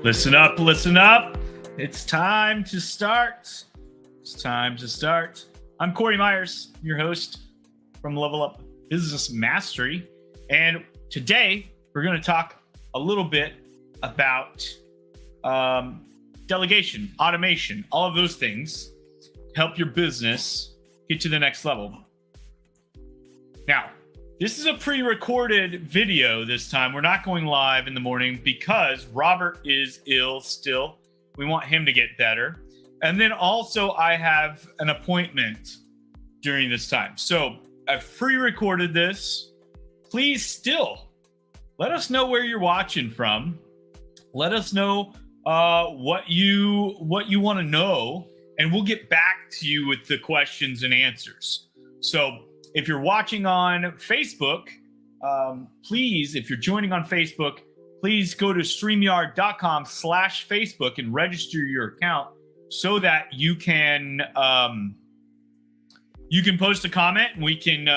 Listen up, listen up. It's time to start. It's time to start. I'm Cory Myres, your host from Level Up Business Mastery. And today we're going to talk a little bit about delegation, automation, all of those things help your business get to the next level. Now, this is a pre-recorded video this time. We're not going live in the morning because Robert is ill still. We want him to get better. And then also I have an appointment during this time. So I've pre-recorded this. Please still let us know where you're watching from. Let us know what you want to know, and we'll get back to you with the questions and answers. So if you're watching on Facebook, please, if you're joining on Facebook, please go to StreamYard.com/Facebook and register your account so that you can post a comment and we can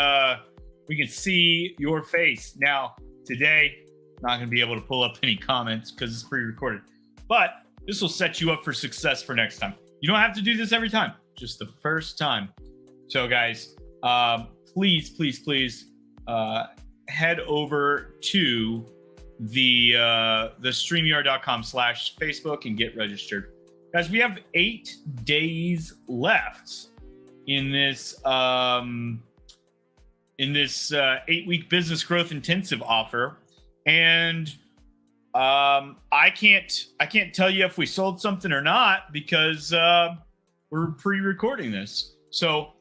see your face. Now, today, I'm not going to be able to pull up any comments because it's pre-recorded, but this will set you up for success for next time. You don't have to do this every time, just the first time. So, guys, please head over to the StreamYard.com/Facebook and get registered. Guys, we have 8 days left in this 8-week business growth intensive offer, and I can't tell you if we sold something or not because we're pre-recording this. So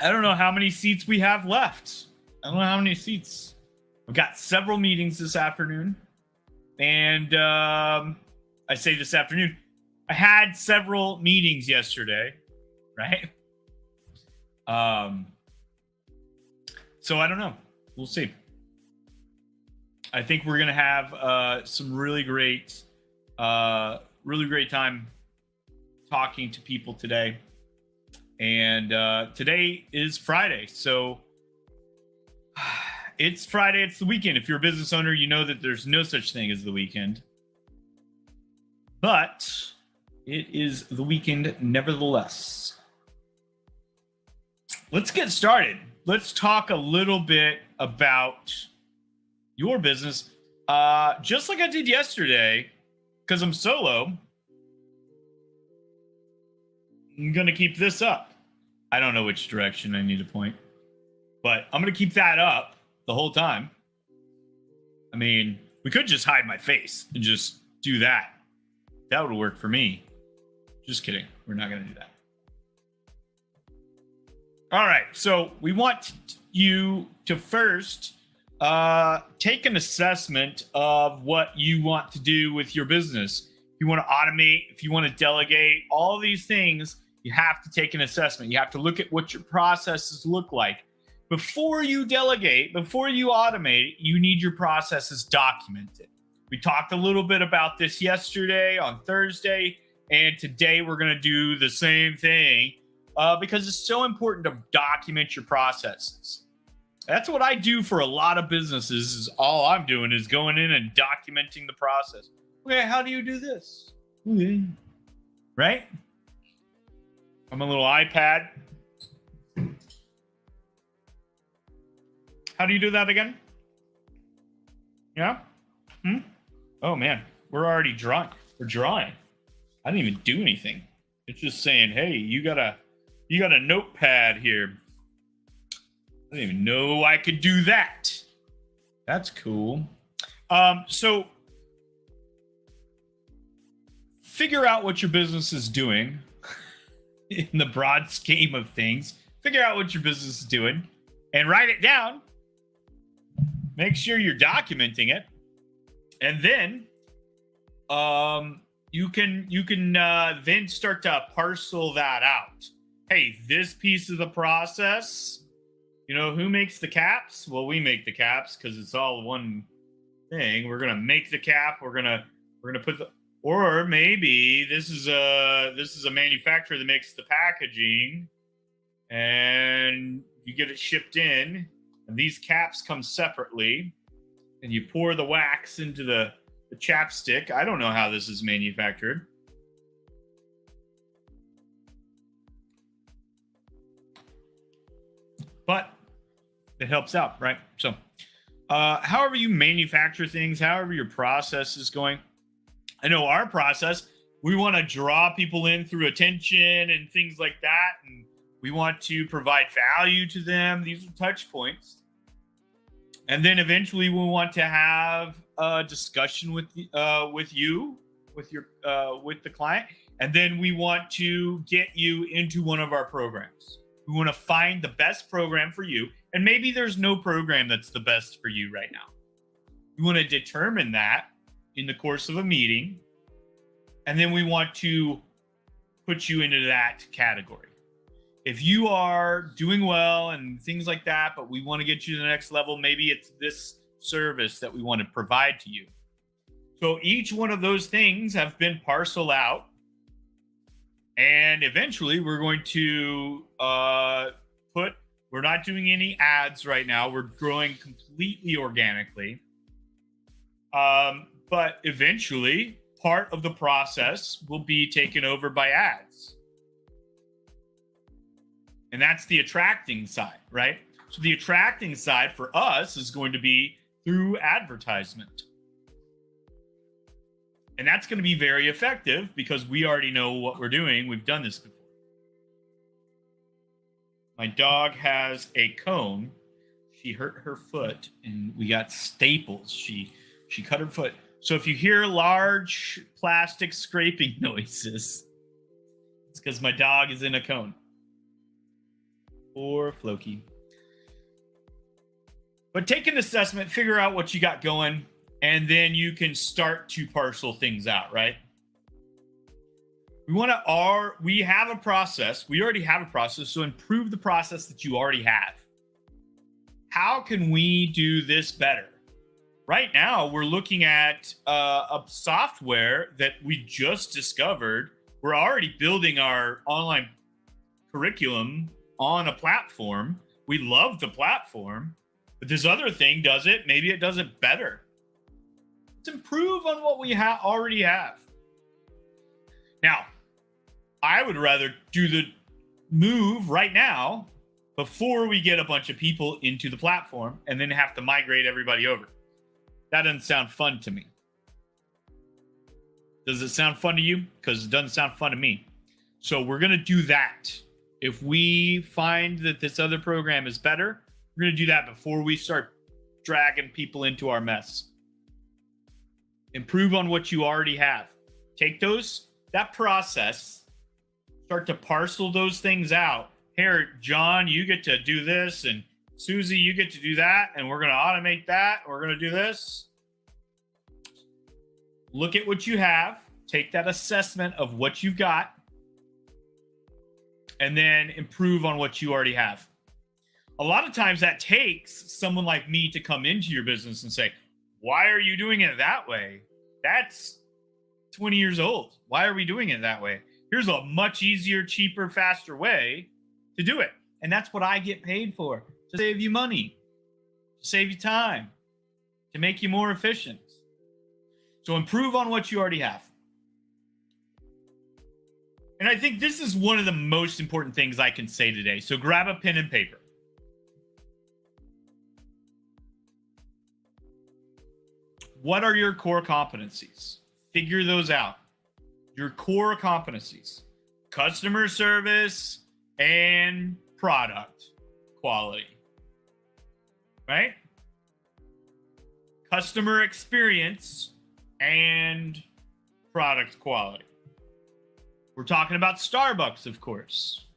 I don't know how many seats we have left. I don't know how many seats. I've got several meetings this afternoon. And I say this afternoon. I had several meetings yesterday, right? So I don't know. We'll see. I think we're going to have some really great time talking to people today. And today is Friday, so it's Friday. It's the weekend. If you're a business owner, you know that there's no such thing as the weekend. But it is the weekend nevertheless. Let's get started. Let's talk a little bit about your business. Just like I did yesterday, because I'm solo, I'm going to keep this up. I don't know which direction I need to point, but I'm going to keep that up the whole time. I mean, we could just hide my face and just do that. That would work for me. Just kidding. We're not going to do that. All right. So we want you to first take an assessment of what you want to do with your business. If you want to automate, if you want to delegate, all these things, you have to take an assessment. You have to look at what your processes look like. Before you delegate, before you automate, you need your processes documented. We talked a little bit about this yesterday on Thursday, and today we're going to do the same thing because it's so important to document your processes. That's what I do for a lot of businesses. Is all I'm doing is going in and documenting the process. Okay, how do you do this? Okay. Right? I'm a little iPad. How do you do that again? Yeah? Oh man, we're already drawing. We're drawing. I didn't even do anything. It's just saying, hey, you got a notepad here. I didn't even know I could do that. That's cool. So figure out what your business is doing in the broad scheme of things. Figure out what your business is doing and write it down. Make sure you're documenting it. And then you can then start to parcel that out. Hey, this piece of the process, you know, who makes the caps? Well, we make the caps because it's all one thing. We're gonna make the cap. We're gonna put the, or maybe this is a manufacturer that makes the packaging, and you get it shipped in, and these caps come separately, and you pour the wax into the a chapstick. I don't know how this is manufactured. But it helps out, right? So however you manufacture things, however your process is going. I know our process, we want to draw people in through attention and things like that. And we want to provide value to them. These are touch points. And then eventually we want to have a discussion with you, with the client. And then we want to get you into one of our programs. We want to find the best program for you. And maybe there's no program that's the best for you right now. We want to determine that in the course of a meeting. And then we want to put you into that category. If you are doing well and things like that, but we want to get you to the next level, maybe it's this service that we want to provide to you. So each one of those things have been parceled out. And eventually we're going to we're not doing any ads right now. We're growing completely organically. But eventually part of the process will be taken over by ads. And that's the attracting side, right? So the attracting side for us is going to be through advertisement. And that's going to be very effective because we already know what we're doing. We've done this before. My dog has a cone. She hurt her foot and we got staples. She cut her foot. So if you hear large plastic scraping noises, it's because my dog is in a cone. Poor Floki. But take an assessment, figure out what you got going, and then you can start to parcel things out, right? We have a process. We already have a process, so improve the process that you already have. How can we do this better? Right now, we're looking at a software that we just discovered. We're already building our online curriculum on a platform. We love the platform, but this other thing does it. Maybe it does it better. Let's improve on what we already have. Now, I would rather do the move right now before we get a bunch of people into the platform and then have to migrate everybody over. That doesn't sound fun to me. Does it sound fun to you? Because it doesn't sound fun to me. So we're going to do that. If we find that this other program is better, we're going to do that before we start dragging people into our mess. Improve on what you already have. Take that process, start to parcel those things out. Here, John, you get to do this, and Susie, you get to do that, and we're going to automate that. We're going to do this. Look at what you have. Take that assessment of what you've got, and then improve on what you already have. A lot of times that takes someone like me to come into your business and say, why are you doing it that way? That's 20 years old. Why are we doing it that way? Here's a much easier, cheaper, faster way to do it. And that's what I get paid for, to save you money, to save you time, to make you more efficient. So improve on what you already have. And I think this is one of the most important things I can say today. So grab a pen and paper. What are your core competencies? Figure those out. Your core competencies: customer service and product quality, right? Customer experience and product quality. We're talking about Starbucks, of course.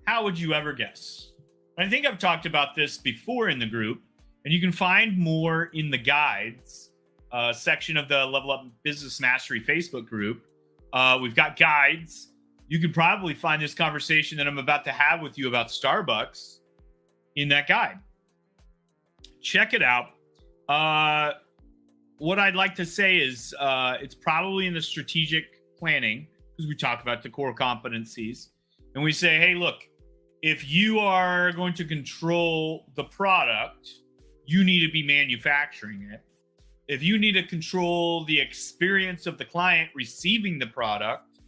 How would you ever guess? I think I've talked about this before in the group, and you can find more in the guides section of the Level Up Business Mastery Facebook group. We've got guides. You could probably find this conversation that I'm about to have with you about Starbucks in that guide. Check it out. What I'd like to say is it's probably in the strategic planning, because we talk about the core competencies. And we say, hey, look, if you are going to control the product, you need to be manufacturing it. If you need to control the experience of the client receiving the product,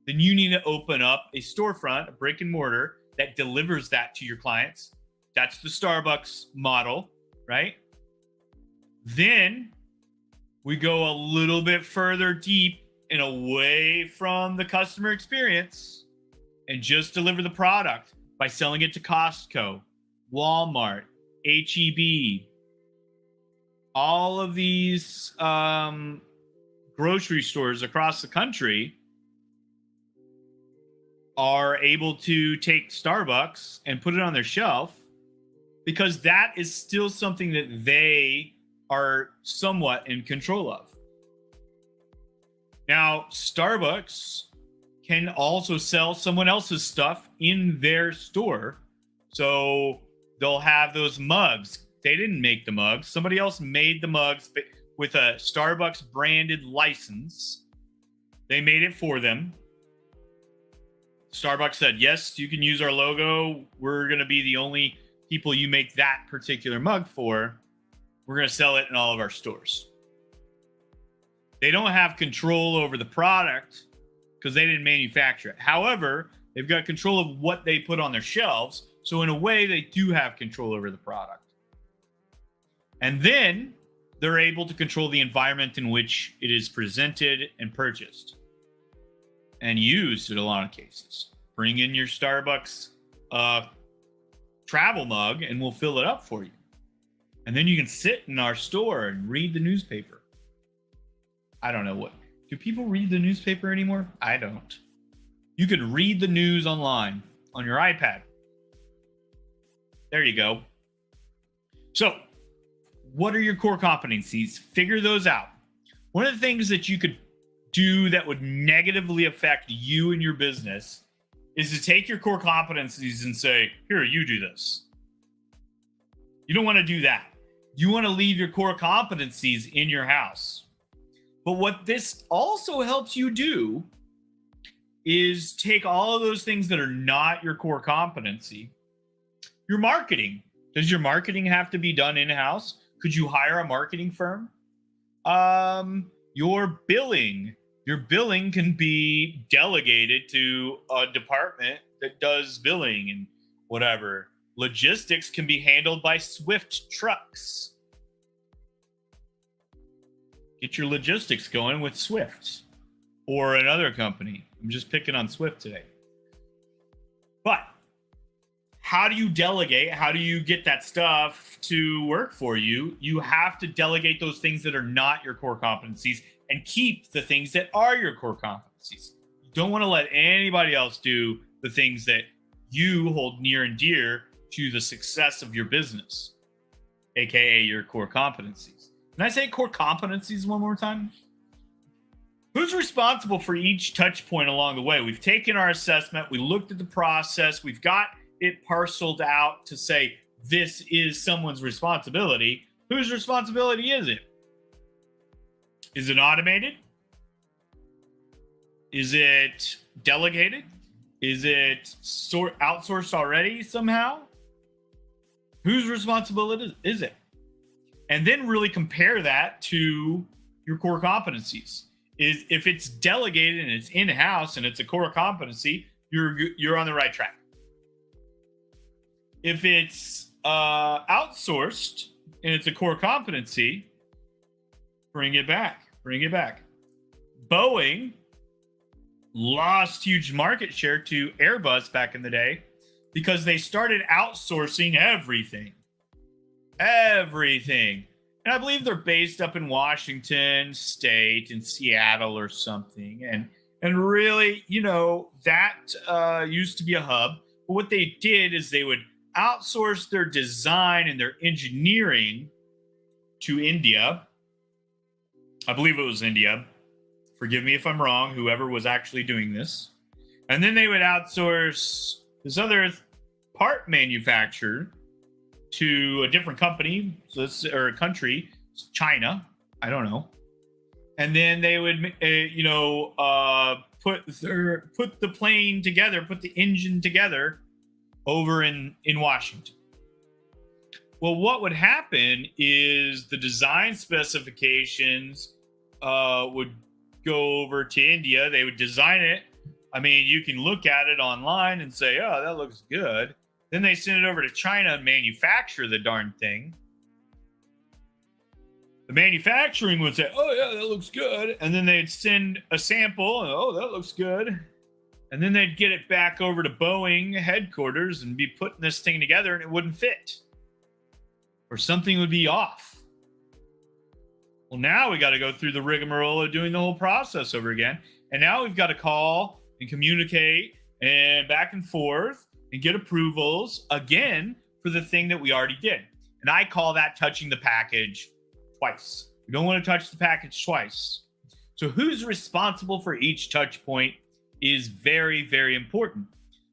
then you need to open up a storefront, a brick and mortar that delivers that to your clients. That's the Starbucks model, right? Then we go a little bit further deep and away from the customer experience and just deliver the product by selling it to Costco, Walmart, HEB, all of these grocery stores across the country are able to take Starbucks and put it on their shelf because that is still something that they are somewhat in control of. Now, Starbucks can also sell someone else's stuff in their store. So they'll have those mugs. They didn't make the mugs. Somebody else made the mugs with a Starbucks branded license. They made it for them. Starbucks said, yes, you can use our logo. We're going to be the only people you make that particular mug for. We're going to sell it in all of our stores. They don't have control over the product because they didn't manufacture it. However, they've got control of what they put on their shelves. So in a way, they do have control over the product. And then they're able to control the environment in which it is presented and purchased and used in a lot of cases. Bring in your Starbucks travel mug and we'll fill it up for you. And then you can sit in our store and read the newspaper. I don't know what. Do people read the newspaper anymore? I don't. You can read the news online on your iPad. There you go. So, what are your core competencies? Figure those out. One of the things that you could do that would negatively affect you and your business is to take your core competencies and say, here, you do this. You don't want to do that. You want to leave your core competencies in your house. But what this also helps you do is take all of those things that are not your core competency. Your marketing. Does your marketing have to be done in-house? Could you hire a marketing firm? Your billing. Your billing can be delegated to a department that does billing and whatever. Logistics can be handled by Swift trucks. Get your logistics going with Swift or another company. I'm just picking on Swift today. But how do you delegate? How do you get that stuff to work for you? You have to delegate those things that are not your core competencies and keep the things that are your core competencies. You don't want to let anybody else do the things that you hold near and dear to the success of your business, aka your core competencies. Can I say core competencies one more time? Who's responsible for each touch point along the way? We've taken our assessment. We looked at the process. We've got it parceled out to say this is someone's responsibility. Whose responsibility is it? Is it automated? Is it delegated? Is it outsourced already somehow? Whose responsibility is it? And then really compare that to your core competencies. Is if it's delegated and it's in-house and it's a core competency, you're on the right track. If it's outsourced and it's a core competency, bring it back. Boeing lost huge market share to Airbus back in the day because they started outsourcing everything. And I believe they're based up in Washington State, in Seattle or something. And really, that used to be a hub. But what they did is they would outsource their design and their engineering to India. I believe it was India. Forgive me if I'm wrong, whoever was actually doing this. And then they would outsource this other part manufacturer to a different company, or a country, China, I don't know. And then they would, put the plane together, put the engine together over in Washington. Well, what would happen is the design specifications would go over to India. They would design it. I mean, you can look at it online and say, oh, that looks good. Then they send it over to China and manufacture the darn thing. The manufacturing would say, oh, yeah, that looks good. And then they'd send a sample. And, oh, that looks good. And then they'd get it back over to Boeing headquarters and be putting this thing together, and it wouldn't fit. Or something would be off. Well, now we got to go through the rigmarole of doing the whole process over again. And now we've got to call and communicate and back and forth and get approvals again for the thing that we already did. And I call that touching the package twice. We don't want to touch the package twice. So who's responsible for each touch point is very, very important.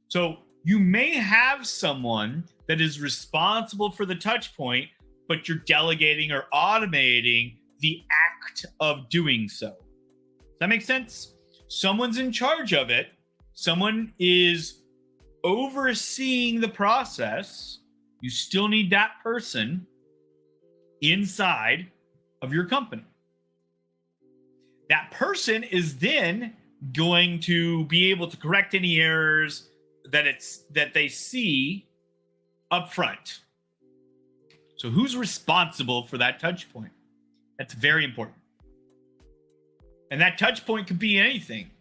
So you may have someone that is responsible for the touch point, but you're delegating or automating the act of doing so. Does that make sense? Someone's in charge of it. Someone is overseeing the process. You still need that person inside of your company. That person is then going to be able to correct any errors that they see up front. So who's responsible for that touch point? That's very important. And that touch point could be anything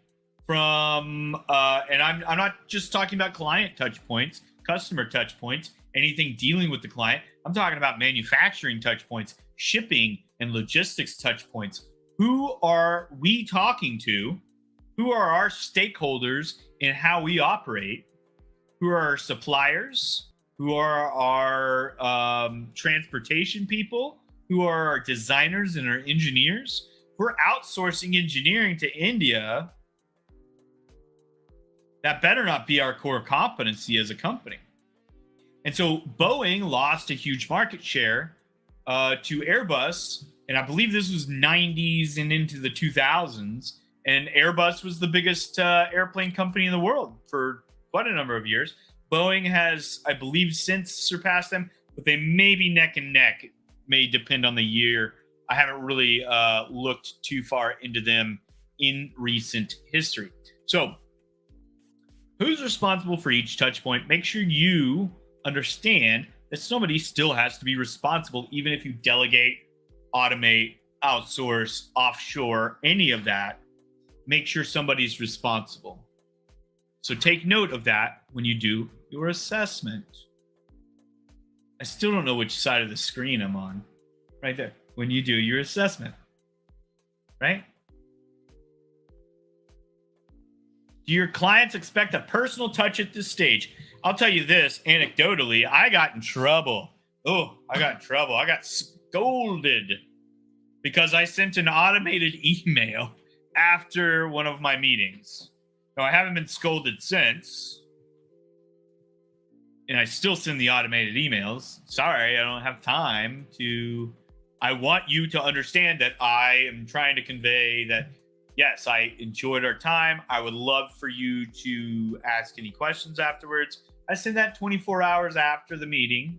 from and I'm not just talking about client touch points, customer touch points, anything dealing with the client. I'm talking about manufacturing touch points, shipping and logistics touch points. Who are we talking to? Who are our stakeholders in how we operate? Who are our suppliers? Who are our transportation people? Who are our designers and our engineers? We're outsourcing engineering to India. That better not be our core competency as a company. And so Boeing lost a huge market share to Airbus. And I believe this was 90s and into the 2000s. And Airbus was the biggest airplane company in the world for quite a number of years. Boeing has, I believe, since surpassed them, but they may be neck and neck. It may depend on the year. I haven't really looked too far into them in recent history. So who's responsible for each touch point? Make sure you understand that somebody still has to be responsible, even if you delegate, automate, outsource, offshore, any of that. Make sure somebody's responsible. So take note of that when you do your assessment. I still don't know which side of the screen I'm on. Right there. When you do your assessment. Right? Do your clients expect a personal touch at this stage? I'll tell you this, anecdotally, I got in trouble. I got scolded because I sent an automated email after one of my meetings. Now, I haven't been scolded since. And I still send the automated emails. Sorry, I don't have time to. I want you to understand that I am trying to convey that, yes, I enjoyed our time. I would love for you to ask any questions afterwards. I send that 24 hours after the meeting,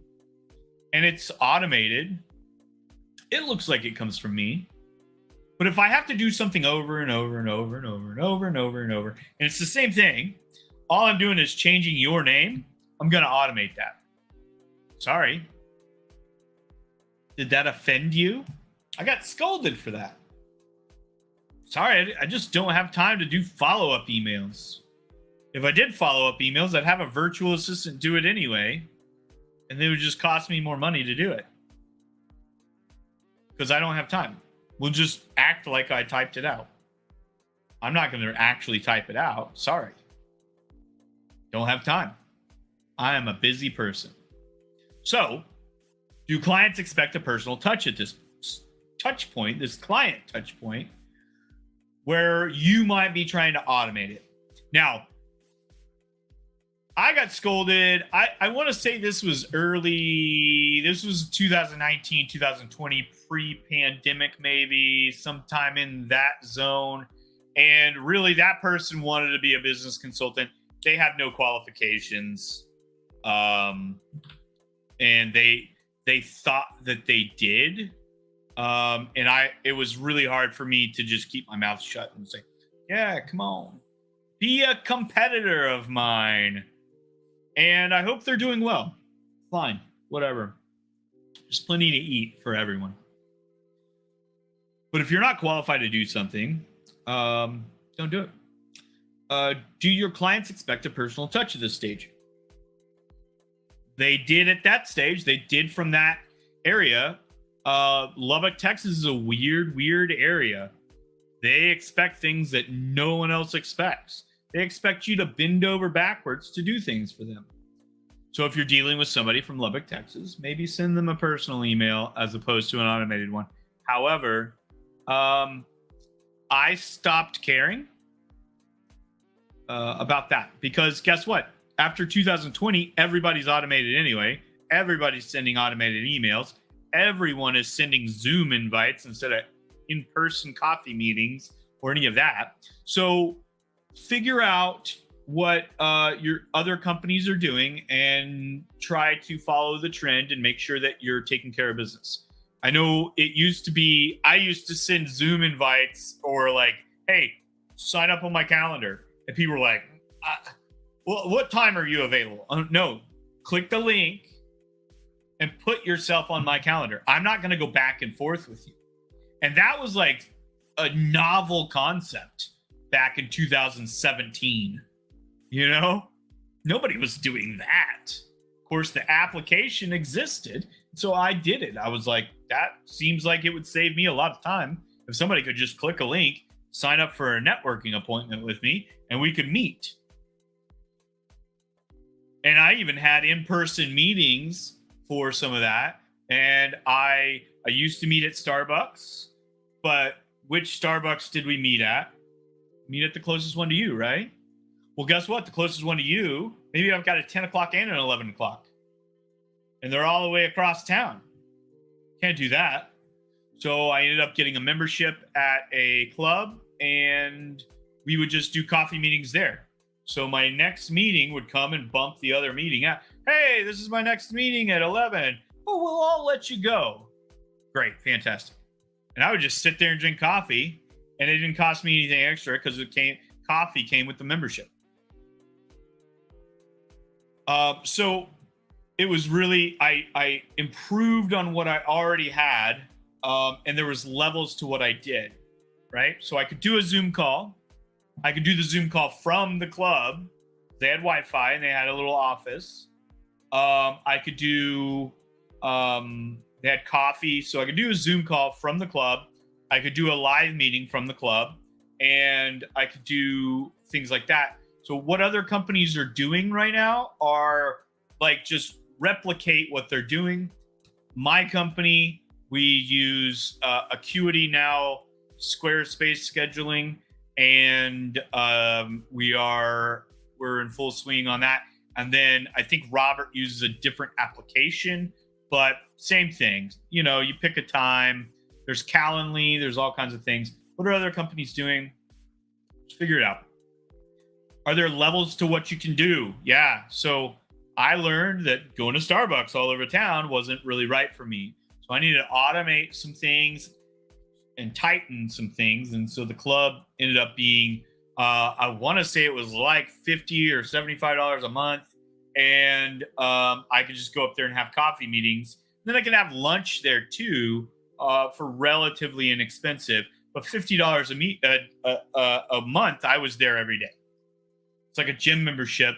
and it's automated. It looks like it comes from me. But if I have to do something over and over and over and over and over and over and over, and it's the same thing, all I'm doing is changing your name, I'm going to automate that. Sorry. Did that offend you? I got scolded for that. Sorry, I just don't have time to do follow-up emails. If I did follow-up emails, I'd have a virtual assistant do it anyway, and it would just cost me more money to do it. Because I don't have time. We'll just act like I typed it out. I'm not going to actually type it out. Sorry. Don't have time. I am a busy person. So, do clients expect a personal touch at this touch point, this client touch point, where you might be trying to automate it? Now, I got scolded. I want to say this was early. This was 2019, 2020, pre-pandemic, maybe sometime in that zone. And really, that person wanted to be a business consultant. They have no qualifications. And they thought that they did. And it was really hard for me to just keep my mouth shut and say, yeah, come on, be a competitor of mine. And I hope they're doing well. Fine, whatever. There's plenty to eat for everyone. But if you're not qualified to do something, don't do it. Do your clients expect a personal touch at this stage? They did at that stage. They did from that area. Lubbock, Texas is a weird area. They expect things that no one else expects. They expect you to bend over backwards to do things for them. So if you're dealing with somebody from Lubbock, Texas, maybe send them a personal email as opposed to an automated one. However, I stopped caring about that because guess what? After 2020, everybody's automated anyway. Everybody's sending automated emails. Everyone is sending Zoom invites instead of in-person coffee meetings or any of that. So figure out what your other companies are doing and try to follow the trend and make sure that you're taking care of business. I know it used to be, I used to send Zoom invites or like, hey, sign up on my calendar. And people were like, well, what time are you available? No, click the link and put yourself on my calendar. I'm not going to go back and forth with you. And that was like a novel concept back in 2017. You know, nobody was doing that. Of course, the application existed. So I did it. I was like, that seems like it would save me a lot of time if somebody could just click a link, sign up for a networking appointment with me, and we could meet. And I even had in-person meetings for some of that. And I used to meet at Starbucks, but which Starbucks did we meet at? Meet at the closest one to you, right? Well, guess what? The closest one to you, maybe I've got a 10 o'clock and an 11 o'clock. And they're all the way across town. Can't do that. So I ended up getting a membership at a club and we would just do coffee meetings there. So my next meeting would come and bump the other meeting out. Hey, this is my next meeting at 11. Oh, we'll all let you go. Great. Fantastic. And I would just sit there and drink coffee and it didn't cost me anything extra because coffee came with the membership. So it was really, I improved on what I already had. And there was levels to what I did, right? So I could do a Zoom call. I could do the Zoom call from the club. They had Wi-Fi and they had a little office. I could do, they had coffee. So I could do a Zoom call from the club. I could do a live meeting from the club and I could do things like that. So what other companies are doing right now are like, just replicate what they're doing. My company, we use Acuity now, Squarespace scheduling, and we're in full swing on that. And then I think Robert uses a different application, but same thing. You know, you pick a time. There's Calendly. There's all kinds of things. What are other companies doing? Just figure it out. Are there levels to what you can do? Yeah. So I learned that going to Starbucks all over town wasn't really right for me. So I needed to automate some things and tighten some things. And so the club ended up being, I want to say it was like $50 or $75 a month. And I could just go up there and have coffee meetings. Then I could have lunch there too for relatively inexpensive. But $50 a month, I was there every day. It's like a gym membership,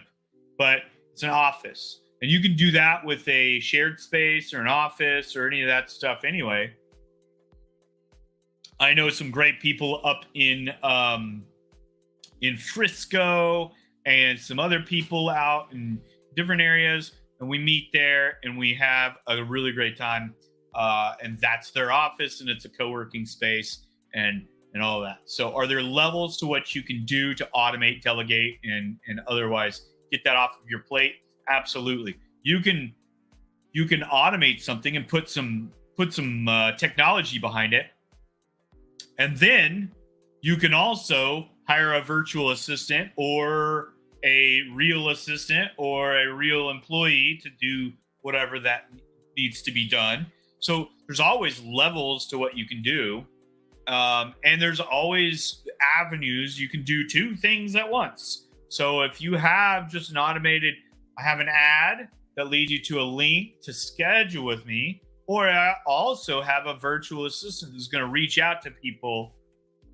but it's an office. And you can do that with a shared space or an office or any of that stuff anyway. I know some great people up in Frisco and some other people out in different areas. And we meet there and we have a really great time. And that's their office and it's a co-working space and all that. So are there levels to what you can do to automate, delegate, and otherwise get that off of your plate? Absolutely. You can automate something and put some technology behind it. And then you can also hire a virtual assistant or a real assistant or a real employee to do whatever that needs to be done. So there's always levels to what you can do. And there's always avenues you can do two things at once. So if you have just an automated, I have an ad that leads you to a link to schedule with me, or I also have a virtual assistant who's going to reach out to people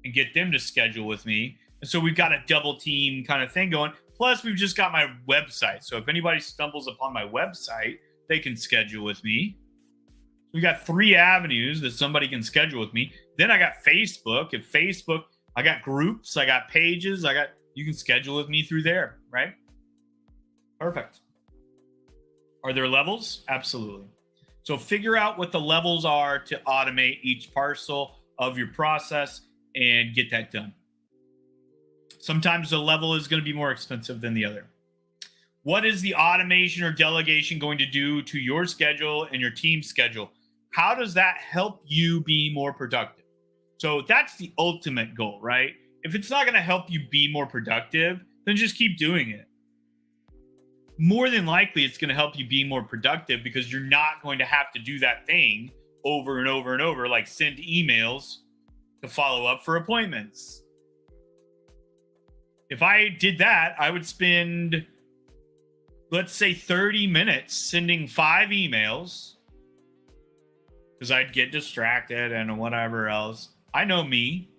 and get them to schedule with me. And so we've got a double team kind of thing going. Plus, we've just got my website. So if anybody stumbles upon my website, they can schedule with me. We got 3 avenues that somebody can schedule with me. Then I got Facebook. If Facebook, I got groups, I got pages, you can schedule with me through there, right? Perfect. Are there levels? Absolutely. So figure out what the levels are to automate each parcel of your process and get that done. Sometimes the level is going to be more expensive than the other. What is the automation or delegation going to do to your schedule and your team's schedule? How does that help you be more productive? So that's the ultimate goal, right? If it's not going to help you be more productive, then just keep doing it. More than likely, it's going to help you be more productive because you're not going to have to do that thing over and over and over, like send emails to follow up for appointments. If I did that, I would spend, let's say, 30 minutes sending 5 emails because I'd get distracted and whatever else. I know me.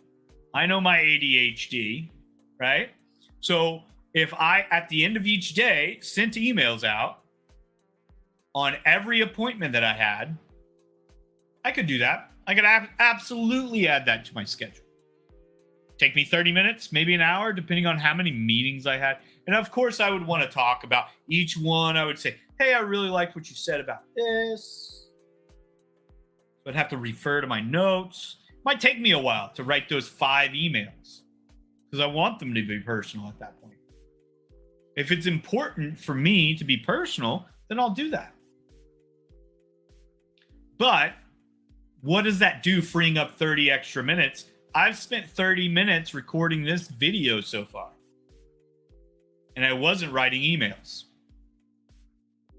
I know my ADHD, right? So if I, at the end of each day, sent emails out on every appointment that I had, I could do that. I could absolutely add that to my schedule. Take me 30 minutes, maybe an hour, depending on how many meetings I had. And of course, I would want to talk about each one. I would say, hey, I really liked what you said about this. So I'd have to refer to my notes. It might take me a while to write those 5 emails because I want them to be personal at that point. If it's important for me to be personal, then I'll do that. But what does that do, freeing up 30 extra minutes? I've spent 30 minutes recording this video so far. And I wasn't writing emails.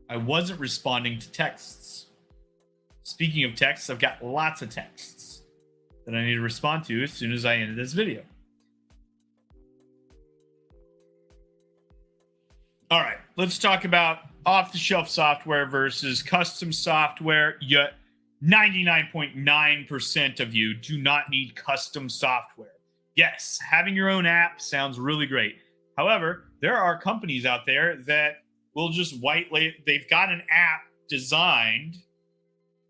I wasn't responding to texts. Speaking of texts, I've got lots of texts that I need to respond to as soon as I end this video. All right, let's talk about off-the-shelf software versus custom software. Yet 99.9% of you do not need custom software. Yes, having your own app sounds really great. However, there are companies out there that will just white label. They've got an app designed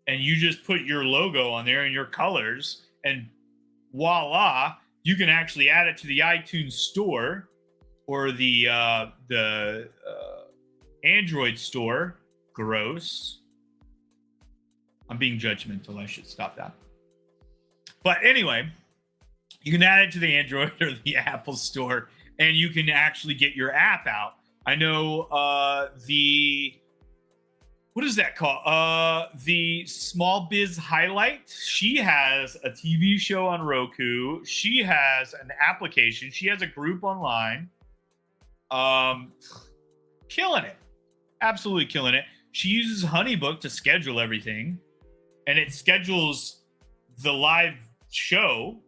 and you just put your logo on there and your colors and voila, you can actually add it to the iTunes store or the Android store. Gross. I'm being judgmental. I should stop that. But anyway, you can add it to the Android or the Apple store, and you can actually get your app out. I know what is that called? The Small Biz Highlight. She has a TV show on Roku. She has an application. She has a group online. Killing it. Absolutely killing it. She uses HoneyBook to schedule everything. And it schedules the live show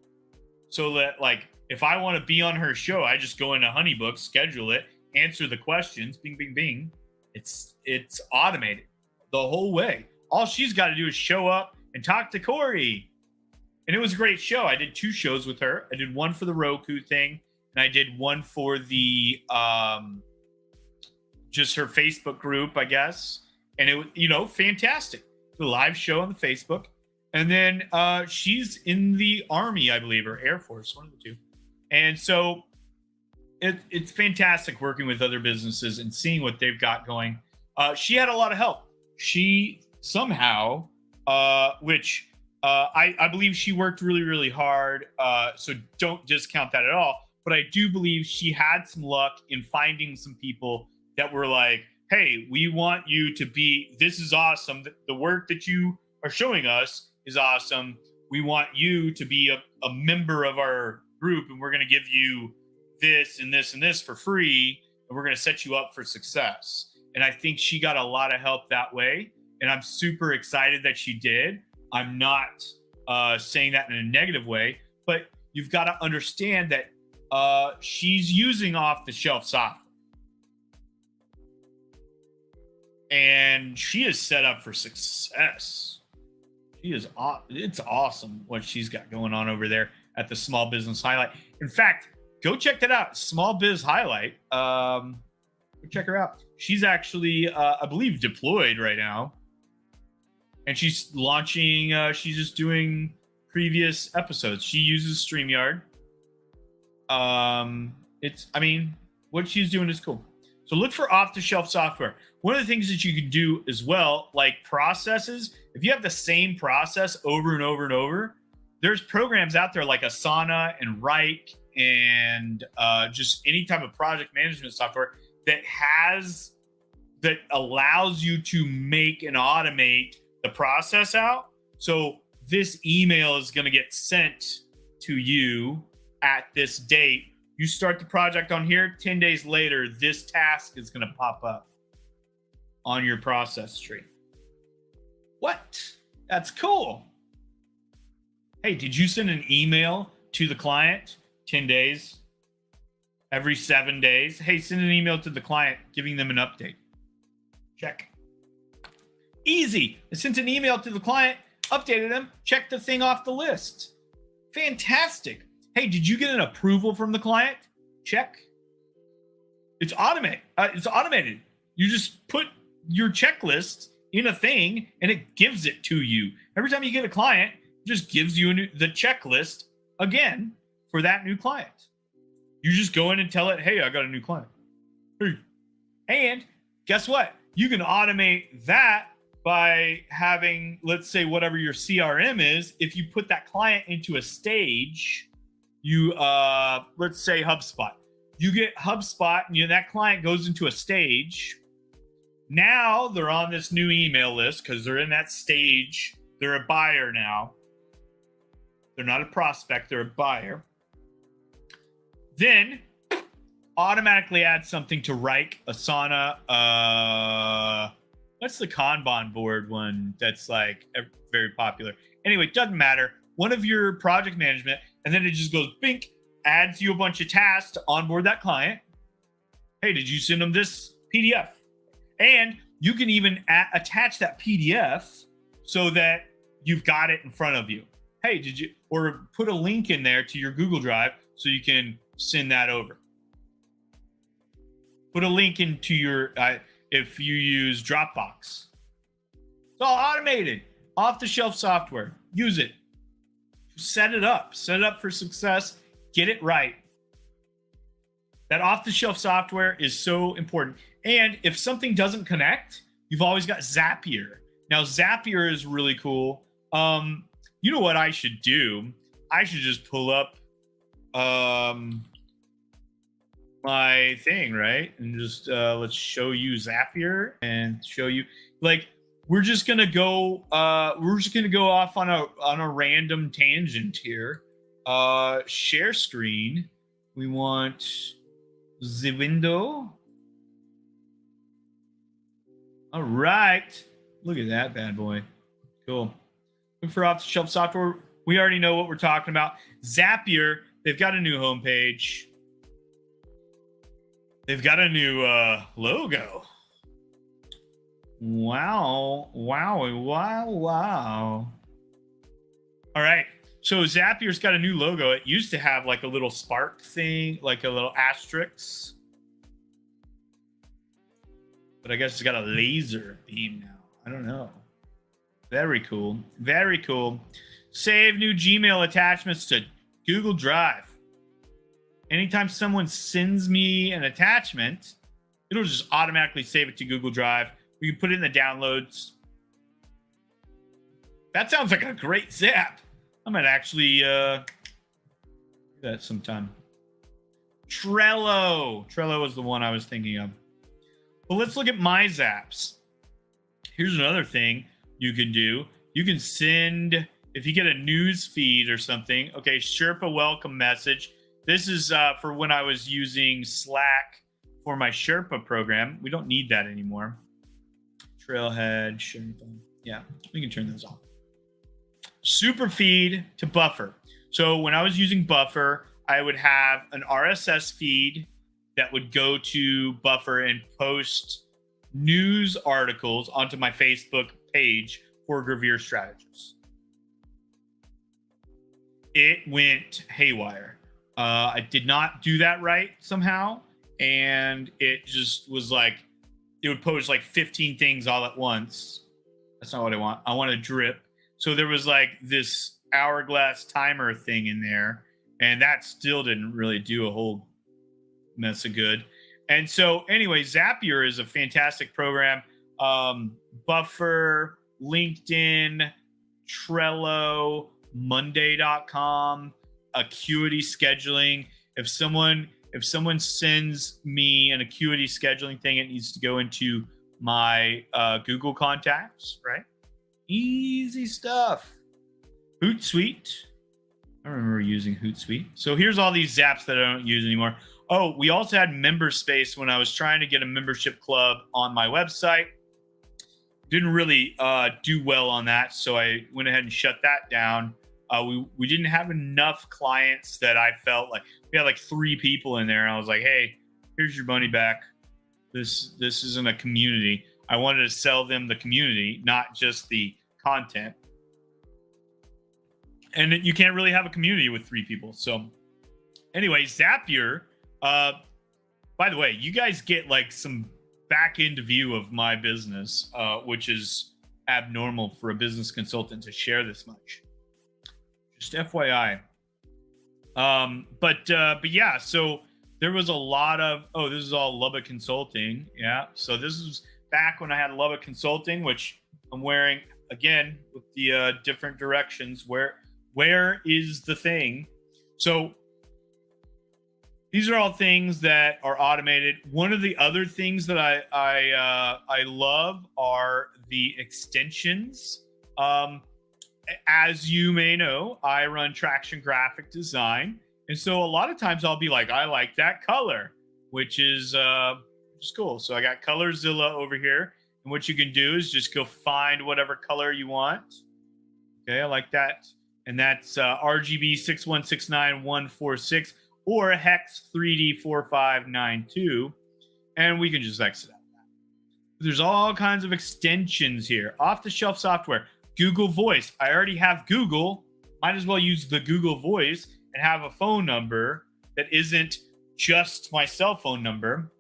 so that, like, if I want to be on her show, I just go into HoneyBook, schedule it, answer the questions, bing, bing, bing. It's automated the whole way. All she's got to do is show up and talk to Cory. And it was a great show. I did 2 shows with her. I did one for the Roku thing, and I did one for the just her Facebook group, I guess. And it was, fantastic. The live show on the Facebook. And then she's in the Army, I believe, or Air Force, one of the two. And so it's fantastic working with other businesses and seeing what they've got going. She had a lot of help. She somehow, which I believe she worked really, really hard. So don't discount that at all. But I do believe she had some luck in finding some people that were like, hey, we want you to be, this is awesome. The work that you are showing us is awesome. We want you to be a member of our group, and we're going to give you this and this and this for free, and we're going to set you up for success. And I think she got a lot of help that way. and I'm super excited that she did. I'm not saying that in a negative way, but you've got to understand that she's using off-the-shelf software. And she is set up for success. It's awesome what she's got going on over there at the Small Business Highlight. In fact, go check that out. Small Biz Highlight. Go check her out. She's actually, I believe, deployed right now. And she's launching, she's just doing previous episodes. She uses StreamYard. What she's doing is cool. So look for off-the-shelf software. One of the things that you can do as well, like processes, if you have the same process over and over and over, there's programs out there like Asana and Wrike and just any type of project management software that allows you to make and automate the process out. So this email is going to get sent to you at this date. You start the project on here, 10 days later, this task is going to pop up on your process tree. What? That's cool. Hey, did you send an email to the client 10 days? Every 7 days? Hey, send an email to the client giving them an update. Check. Easy. I sent an email to the client, updated them, checked the thing off the list. Fantastic. Hey, did you get an approval from the client? Check. It's automated. You just put your checklist in a thing and it gives it to you. Every time you get a client, it just gives you the checklist again for that new client. You just go in and tell it, hey, I got a new client. Hey. And guess what? You can automate that by having, let's say, whatever your CRM is. If you put that client into a stage, you let's say HubSpot. You get HubSpot and that client goes into a stage. Now they're on this new email list because they're in that stage. They're a buyer now. They're not a prospect, they're a buyer. Then automatically add something to Wrike, Asana. What's the Kanban board one that's like very popular? Anyway, it doesn't matter. One of your project management, and then it just goes bink, adds you a bunch of tasks to onboard that client. Hey, did you send them this PDF? And you can even attach that PDF so that you've got it in front of you. Hey, did you, or put a link in there to your Google Drive so you can send that over. Put a link into your, if you use Dropbox. It's all automated, off-the-shelf software. Use it. Set it up for success. Get it right. That off-the-shelf software is so important. And if something doesn't connect, you've always got Zapier. Now, Zapier is really cool. You know what I should do? I should just pull up my thing, right? And just let's show you Zapier and show you, like, we're just gonna go off on a random tangent here. Share screen. We want the window. All right. Look at that bad boy. Cool. Look for off-the-shelf software. We already know what we're talking about. Zapier, they've got a new homepage. They've got a new logo. Wow. All right. So Zapier's got a new logo. It used to have like a little spark thing, like a little asterisk. But I guess it's got a laser beam now. I don't know. Very cool. Very cool. Save new Gmail attachments to Google Drive. Anytime someone sends me an attachment, it'll just automatically save it to Google Drive. We can put it in the downloads. That sounds like a great zap. I might actually do that sometime. Trello is the one I was thinking of. Well, let's look at my zaps. Here's another thing you can do. You can send, if you get a news feed or something, okay, Sherpa welcome message. This is for when I was using Slack for my Sherpa program. We don't need that anymore. Trailhead, Sherpa. Yeah, we can turn those off. Super feed to Buffer. So when I was using Buffer, I would have an RSS feed that would go to Buffer and post news articles onto my Facebook page for Gravere Strategists. It went haywire. I did not do that right somehow, and it just was like, it would post like 15 things all at once. That's not what I want. I want a drip. So there was like this hourglass timer thing in there, and that still didn't really do a whole mess of good. And so anyway, Zapier is a fantastic program. Buffer, LinkedIn, Trello, Monday.com, Acuity scheduling. If someone sends me an Acuity scheduling thing, it needs to go into my Google contacts, right? Easy stuff. Hootsuite. I remember using Hootsuite. So here's all these apps that I don't use anymore. Oh, we also had MemberSpace when I was trying to get a membership club on my website. Didn't really do well on that, so I went ahead and shut that down. We didn't have enough clients that I felt like we had like 3 people in there, and I was like, hey, here's your money back. This isn't a community. I wanted to sell them the community, not just the content. And you can't really have a community with 3 people. So anyway, Zapier, by the way, you guys get like some back end view of my business, which is abnormal for a business consultant to share this much. Just FYI. But yeah, so there was a lot of, this is all Lubbock Consulting. Yeah. So this is back when I had Lubbock Consulting, which I'm wearing again with the different directions. Where is the thing? So these are all things that are automated. One of the other things that I love are the extensions. As you may know, I run Traction Graphic Design. And so a lot of times I'll be like, I like that color, which is cool. So I got Colorzilla over here. And what you can do is just go find whatever color you want. Okay, I like that. And that's RGB 6169146 or Hex 3D4592. And we can just exit out that. There's all kinds of extensions here. Off-the-shelf software. Google Voice. I already have Google. Might as well use the Google Voice and have a phone number that isn't just my cell phone number.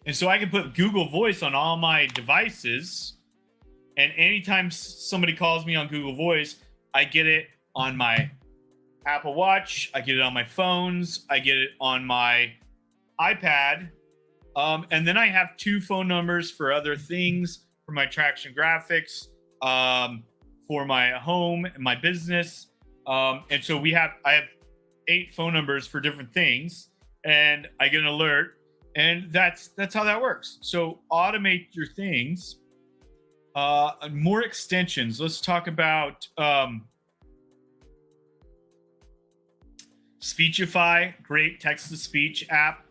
And so I can put Google Voice on all my devices. And anytime somebody calls me on Google Voice, I get it on my Apple Watch. I get it on my phones. I get it on my iPad. And then I have 2 phone numbers for other things, for my Traction Graphics, for my home and my business. And so I have 8 phone numbers for different things, and I get an alert, and that's how that works. So automate your things. More extensions. Let's talk about Speechify, great text-to-speech app.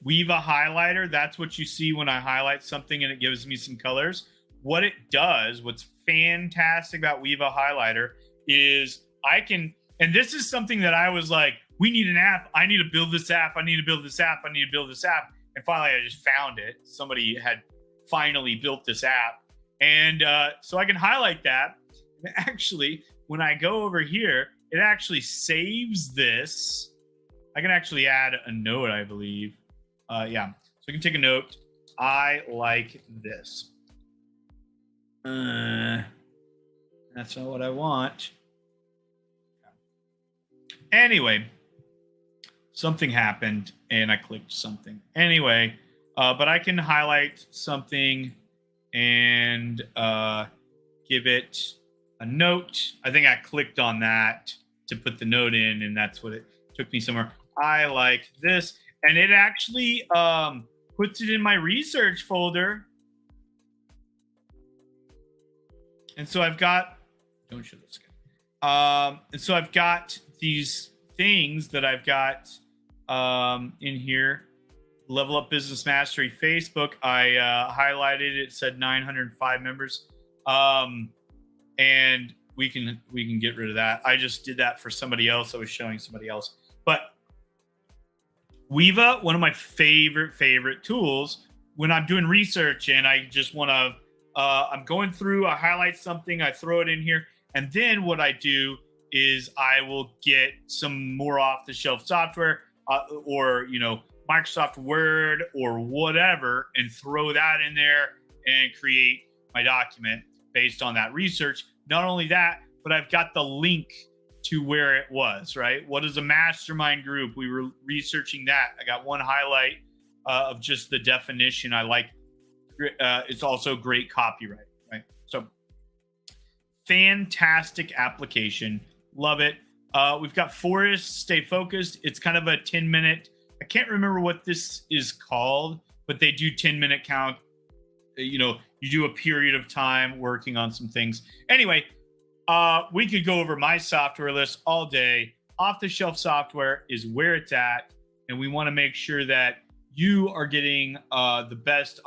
Weave a highlighter. That's what you see when I highlight something and it gives me some colors. What it does, what's fantastic about Weave a highlighter is I can, and this is something that I was like, we need an app. I need to build this app. I need to build this app. I need to build this app. And finally, I just found it. Somebody had finally built this app. And so I can highlight that. And actually, when I go over here, it actually saves this. I can actually add a note, I believe. Yeah, so I can take a note. I like this. That's not what I want. Anyway, something happened and I clicked something. Anyway, but I can highlight something and give it a note. I think I clicked on that to put the note in, and that's what it took me somewhere. I like this. And it actually puts it in my research folder. And so I've got, don't show this guy. And so I've got these things that I've got in here. Level Up Business Mastery Facebook. I highlighted it, said 905 members. And we can get rid of that. I just did that for somebody else. I was showing somebody else. But Weeva, one of my favorite tools when I'm doing research and I just want to I'm going through, I highlight something, I throw it in here, and then what I do is I will get some more off the shelf software or Microsoft Word or whatever, and throw that in there and create my document based on that research. Not only that, but I've got the link to where it was, right? What is a mastermind group? We were researching that. I got one highlight of just the definition. I like it's also great copyright, right? So fantastic application. Love it. We've got Forest Stay Focused. It's kind of a 10-minute. I can't remember what this is called, but they do 10-minute count. You do a period of time working on some things. Anyway, we could go over my software list all day. Off-the-shelf software is where it's at, and we want to make sure that you are getting the best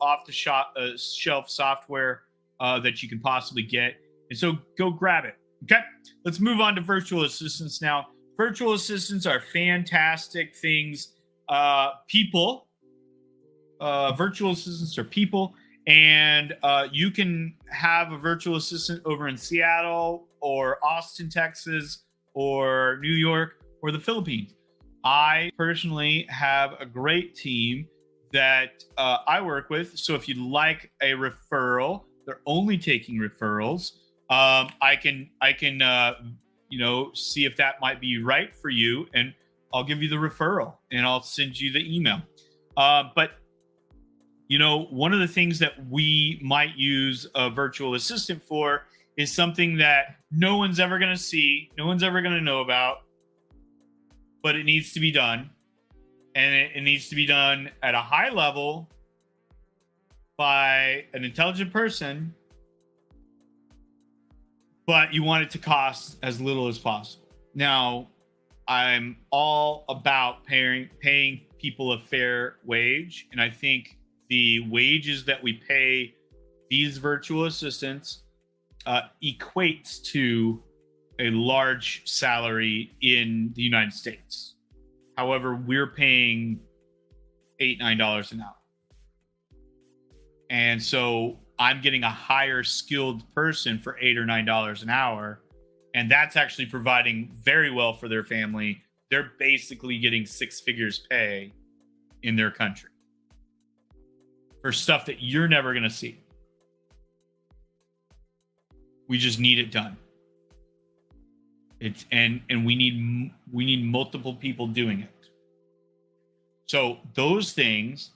off-the-shelf software that you can possibly get. And so go grab it. Okay, let's move on to virtual assistants now. Virtual assistants are fantastic things. Virtual assistants are people. And you can have a virtual assistant over in Seattle or Austin, Texas, or New York, or the Philippines. I personally have a great team that I work with. So if you'd like a referral, they're only taking referrals. I can see if that might be right for you, and I'll give you the referral and I'll send you the email. But one of the things that we might use a virtual assistant for is something that no one's ever going to see, no one's ever going to know about, but it needs to be done. And it needs to be done at a high level by an intelligent person, but you want it to cost as little as possible. Now, I'm all about paying people a fair wage, and I think the wages that we pay these virtual assistants equates to a large salary in the United States. However, we're paying $8-9 an hour. And so I'm getting a higher skilled person for $8 or $9 an hour. And that's actually providing very well for their family. They're basically getting 6 figures pay in their country for stuff that you're never going to see. We just need it done. And we need multiple people doing it. So those things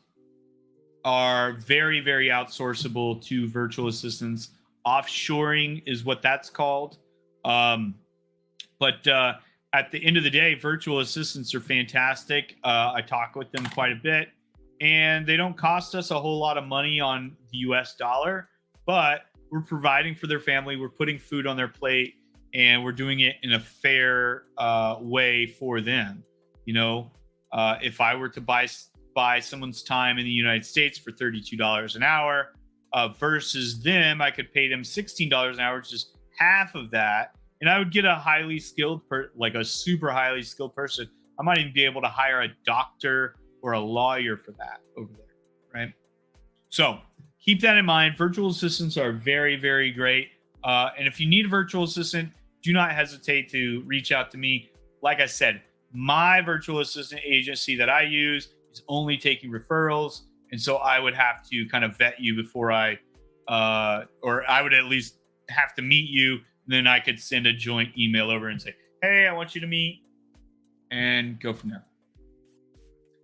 are very, very outsourceable to virtual assistants. Offshoring is what that's called. But at the end of the day, virtual assistants are fantastic. I talk with them quite a bit, and they don't cost us a whole lot of money on the US dollar, but we're providing for their family. We're putting food on their plate, and we're doing it in a fair way for them. If I were to buy someone's time in the United States for $32 an hour versus them, I could pay them $16 an hour, which is half of that. And I would get a highly skilled, a super highly skilled person. I might even be able to hire a doctor or a lawyer for that over there, right? So keep that in mind. Virtual assistants are very, very great. And if you need a virtual assistant, do not hesitate to reach out to me. Like I said, my virtual assistant agency that I use is only taking referrals. And so I would have to kind of vet you before or I would at least have to meet you. Then I could send a joint email over and say, hey, I want you to meet, and go from there.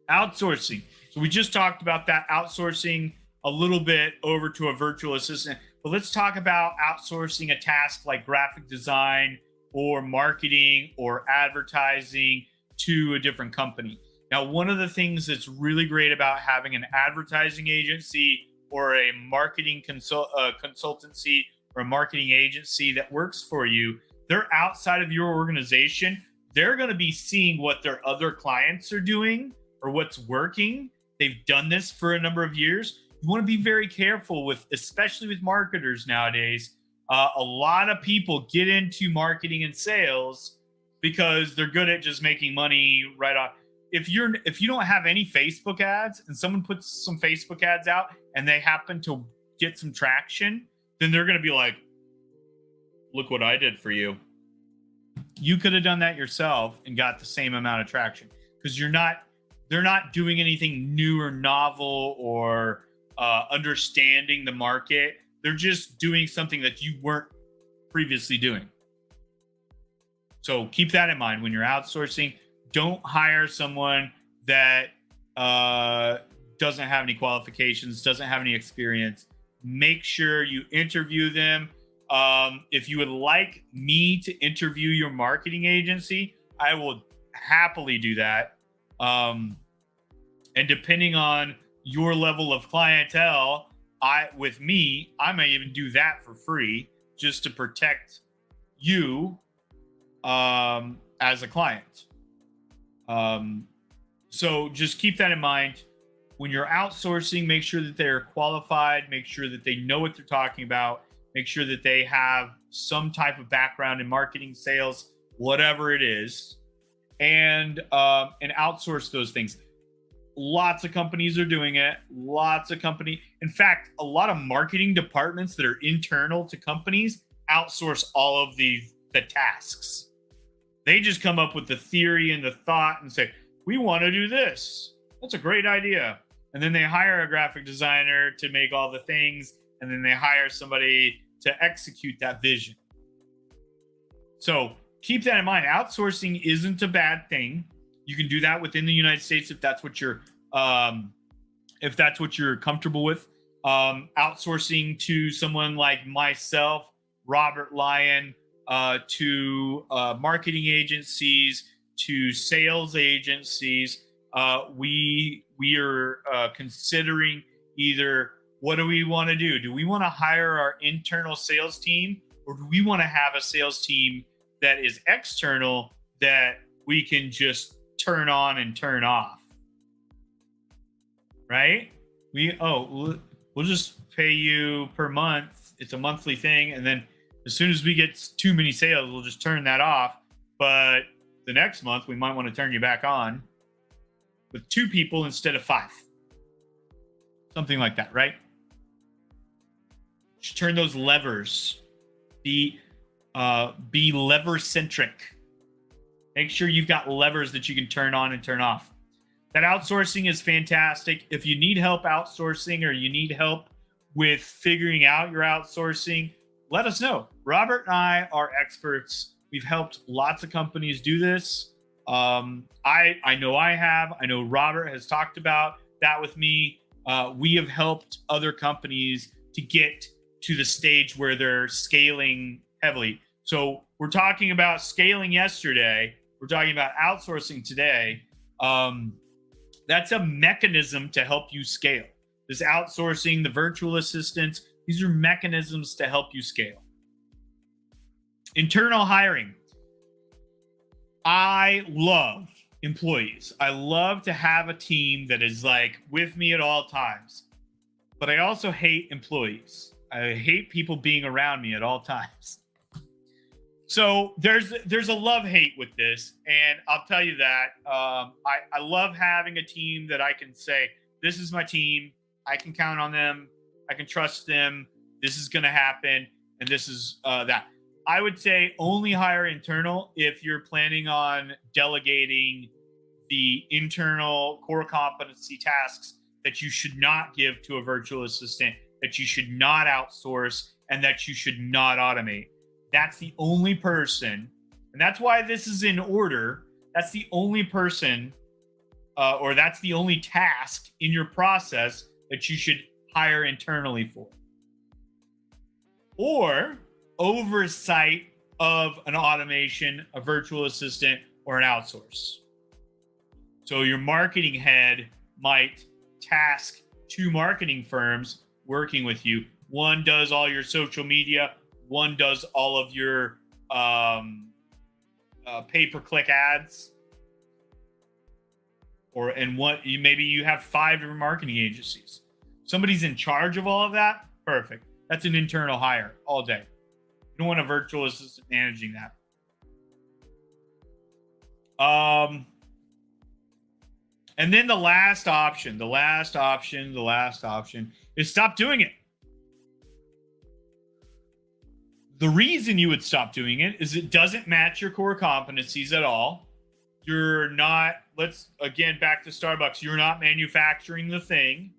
Outsourcing. So we just talked about that, outsourcing a little bit over to a virtual assistant. But let's talk about outsourcing a task like graphic design or marketing or advertising to a different company. Now, one of the things that's really great about having an advertising agency or a marketing consultancy or a marketing agency that works for you, they're outside of your organization. They're going to be seeing what their other clients are doing or what's working. they've done this for a number of years. You want to be very careful with, especially with marketers nowadays. A lot of people get into marketing and sales because they're good at just making money right off. If you don't have any Facebook ads and someone puts some Facebook ads out and they happen to get some traction, then they're going to be like, look what I did for you. You could have done that yourself and got the same amount of traction, because they're not doing anything new or novel or understanding the market. They're just doing something that you weren't previously doing. So keep that in mind when you're outsourcing. Don't hire someone that doesn't have any qualifications, doesn't have any experience. Make sure you interview them. If you would like me to interview your marketing agency, I will happily do that. And depending on your level of clientele, I may even do that for free just to protect you as a client. So just keep that in mind. When you're outsourcing, make sure that they're qualified, make sure that they know what they're talking about, make sure that they have some type of background in marketing, sales, whatever it is, and outsource those things. Lots of companies are doing it. In fact, a lot of marketing departments that are internal to companies outsource all of the tasks. They just come up with the theory and the thought and say, we want to do this. That's a great idea. And then they hire a graphic designer to make all the things. And then they hire somebody to execute that vision. So keep that in mind. Outsourcing isn't a bad thing. You can do that within the United States if that's what you're comfortable with. Outsourcing to someone like myself, Robert Lyon, to marketing agencies, to sales agencies. We are considering either, what do we want to do? Do we want to hire our internal sales team, or do we want to have a sales team that is external that we can just turn on and turn off? Right? We'll just pay you per month. It's a monthly thing, and then as soon as we get too many sales, we'll just turn that off. But the next month, we might want to turn you back on with 2 people instead of 5. Something like that, right? Just turn those levers. Be lever centric. Make sure you've got levers that you can turn on and turn off. That outsourcing is fantastic. If you need help outsourcing, or you need help with figuring out your outsourcing, let us know. Robert and I are experts. We've helped lots of companies do this. I know I have. I know Robert has talked about that with me. We have helped other companies to get to the stage where they're scaling heavily. So we're talking about scaling yesterday. We're talking about outsourcing today. That's a mechanism to help you scale. This outsourcing, the virtual assistants, these are mechanisms to help you scale. Internal hiring. I love employees. I love to have a team that is like with me at all times. But I also hate employees. I hate people being around me at all times. So there's a love-hate with this, and I'll tell you that I love having a team that I can say, this is my team, I can count on them, I can trust them, this is going to happen, and this is that. I would say only hire internal if you're planning on delegating the internal core competency tasks that you should not give to a virtual assistant, that you should not outsource, and that you should not automate. That's the only person, and that's why this is in order. That's the only person, or that's the only task in your process that you should hire internally for. Or oversight of an automation, a virtual assistant, or an outsource. So your marketing head might task 2 marketing firms working with you. One does all your social media. One does all of your pay-per-click ads. and maybe you have 5 different marketing agencies. Somebody's in charge of all of that. Perfect. That's an internal hire all day. You don't want a virtual assistant managing that. And then the last option is stop doing it. The reason you would stop doing it is it doesn't match your core competencies at all. You're not, let's again, back to Starbucks. You're not manufacturing the thing,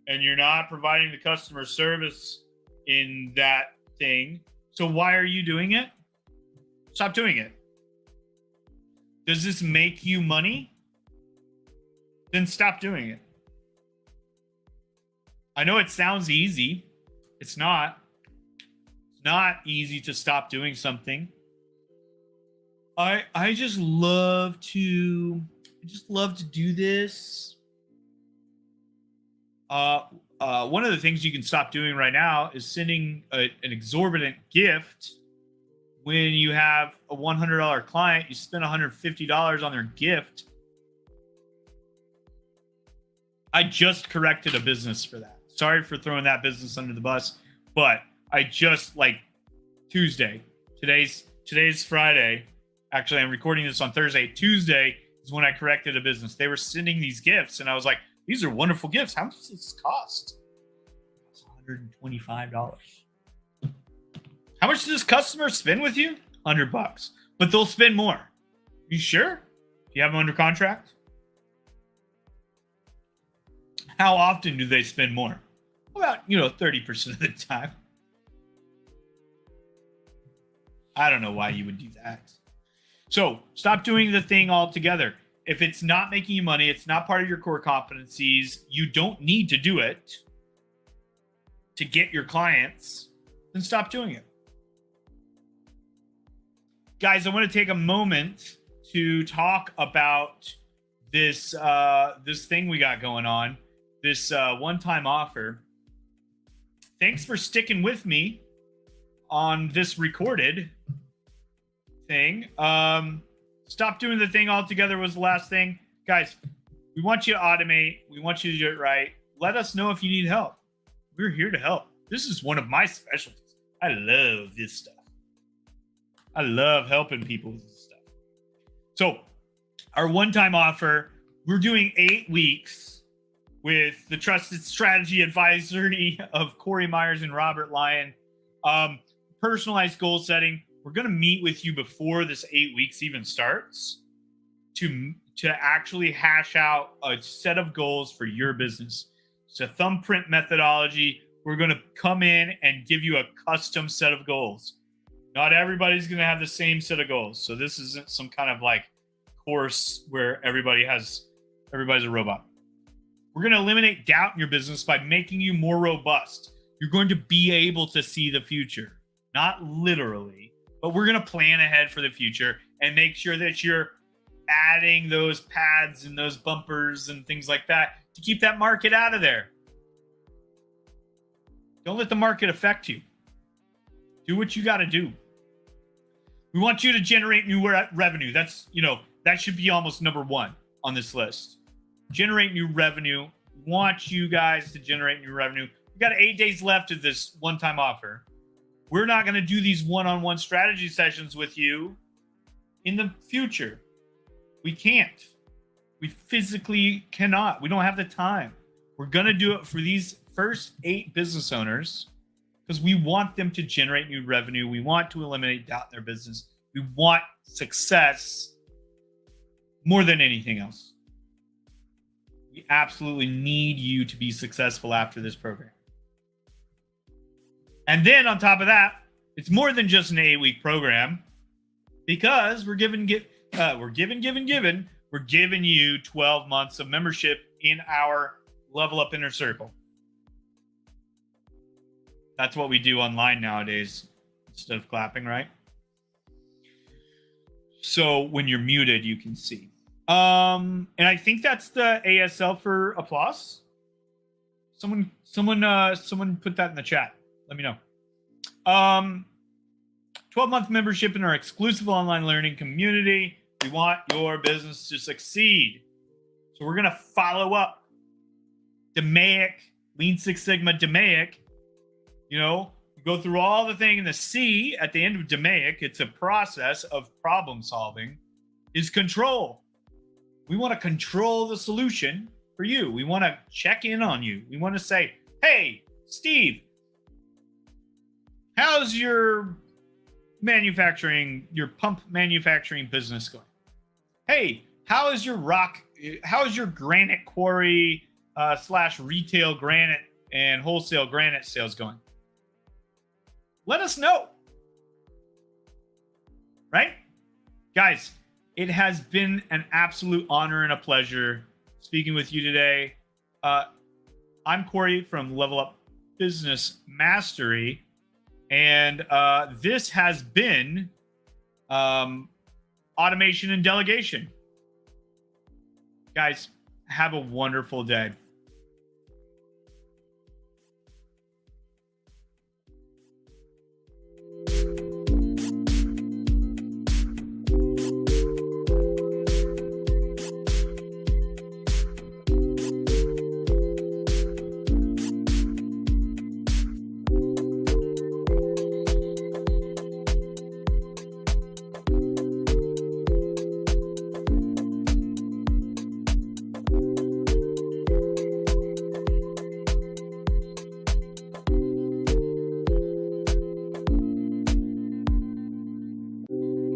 and you're not providing the customer service in that thing. So why are you doing it? Stop doing it. Does this make you money? Then stop doing it. I know it sounds easy. It's not. It's not easy to stop doing something. I just love to do this. One of the things you can stop doing right now is sending an exorbitant gift. When you have a $100 client, you spend $150 on their gift. I just corrected a business for that. Sorry for throwing that business under the bus, but I just, like, Tuesday. Today's Friday. Actually, I'm recording this on Thursday. Tuesday is when I corrected a business. They were sending these gifts, and I was like, these are wonderful gifts. How much does this cost? It's $125. How much does this customer spend with you? $100. But they'll spend more. You sure? Do you have them under contract? How often do they spend more? About, 30% of the time. I don't know why you would do that. So stop doing the thing altogether. If it's not making you money, it's not part of your core competencies, you don't need to do it to get your clients, then stop doing it. Guys, I want to take a moment to talk about this thing we got going on, this one-time offer. Thanks for sticking with me on this recorded thing. Stop doing the thing altogether was the last thing. Guys, we want you to automate. We want you to do it right. Let us know if you need help. We're here to help. This is one of my specialties. I love this stuff. I love helping people with this stuff. So our one-time offer, we're doing 8 weeks with the trusted strategy advisory of Cory Myres and Robert Lyon. Personalized goal setting. We're going to meet with you before this 8 weeks even starts to actually hash out a set of goals for your business. It's a thumbprint methodology. We're going to come in and give you a custom set of goals. Not everybody's going to have the same set of goals. So this isn't some kind of like course where everybody's a robot. We're going to eliminate doubt in your business by making you more robust. You're going to be able to see the future, not literally, but we're going to plan ahead for the future and make sure that you're adding those pads and those bumpers and things like that to keep that market out of there. Don't let the market affect you. Do what you got to do. We want you to generate new revenue. That's, that should be almost number 1 on this list. Generate new revenue. We want you guys to generate new revenue. We've got 8 days left of this one-time offer. We're not going to do these one-on-one strategy sessions with you in the future. We can't. We physically cannot. We don't have the time. We're going to do it for these first 8 business owners because we want them to generate new revenue. We want to eliminate doubt in their business. We want success more than anything else. We absolutely need you to be successful after this program. And then on top of that, it's more than just an 8-week program because we're giving you 12 months of membership in our Level Up Inner Circle. That's what we do online nowadays instead of clapping, right? So when you're muted, you can see. And I think that's the ASL for applause. Someone put that in the chat. Let me know. 12-month membership in our exclusive online learning community. We want your business to succeed. So we're going to follow up DMAIC, Lean Six Sigma DMAIC. You know, go through all the thing. And the C at the end of DMAIC, it's a process of problem solving, is control. We want to control the solution for you. We want to check in on you. We want to say, hey, Steve, how's your pump manufacturing business going? Hey, how is your granite quarry / retail granite and wholesale granite sales going? Let us know. Right? Guys, it has been an absolute honor and a pleasure speaking with you today. I'm Cory from Level Up Business Mastery, and this has been Automation and Delegation. Guys, have a wonderful day.